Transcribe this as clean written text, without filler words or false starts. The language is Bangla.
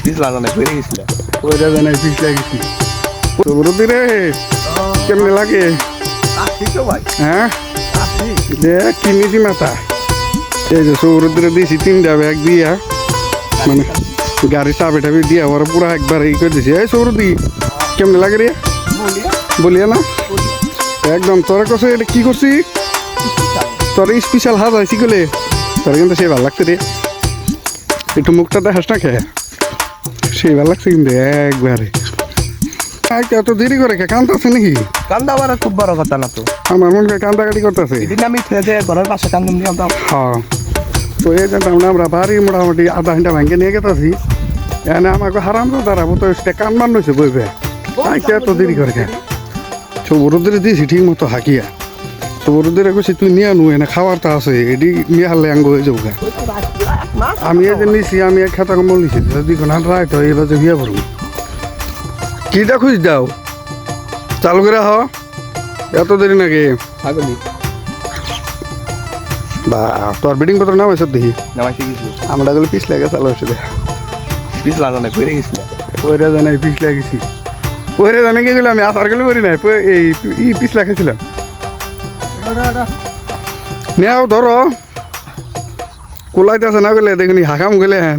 পিছলা জানাই পড়ে গেছিল ওইটা জানাই পিছলা গেছি সৌরদি রে কেমনে লাগে আসি তো ভাই হ্যাঁ আসি দেখ কিনেছি মাথা এই যে সৌরদিরে দিয়েছি 3টা ব্যাগ দিয়া মানে গাড়ি চাবি টাবি দিয়া ওরা পুরা একবার ই করে দিছি এই সৌরদি কেমনে লাগে রে বলিয়া না একদম তোর কাছে এটা কি করছি তোর স্পেশাল হাত আইসি গেলে তোর কিন্তু সেই ভালো লাগছে রে একটু মুখটা দেখাস না খেয়ে সেই ভালো লাগছে কিন্তু একবারে এত দেরি করে কে কান্দাছে নাকি কান্দা বাড়া খুব বড় কথা না তো আমার মনকে কান্দাকাটি করতেছে এদিন আমি খেয়ে ঘরের পাশে কান্দুম নিয়ে দাও হ্যাঁ তো এই জানতাম না আমরা বাড়ি মোটামুটি আধা ঘন্টা ভাঙ্গে নিয়ে গেছি এনে আমাকে হারাম তো দাঁড়াবো তো কান মান নইছে বইবে আইকে এত দেরি করে কে সবরদের দিয়েছি ঠিক মতো হাকিয়া সবরদের কইছি তুই নিয়ে আনু এনে খাওয়ার তা আছে এটি নিয়ে হারলে আঙ্গ হয়ে যাবো আমি এই যে নিছি আমি এক খাতা কম্বল নিছি যদি কোনো রায় তো এবার যে বিয়ে করবো কিটা খুঁজ দাও চালু করে হ এত দেরি নাকি ছাগলি বা তোর বিডিং পত্র নাম এসব দেখি নামাইতে গেছিল আমরা গেলে পিছ লাগে চালু হচ্ছে দেখ পিছলা জানাই পড়ে গেছিল ওইটা জানাই পিছ লাগেছি ওইটা জানে গেছিলাম আমি আসার গেলে করি নাই এই পিছ লাগাইছিলাম নেও ধরো কোলাইতে আছে না গেলে দেখুন হাকাম গেলে হ্যাঁ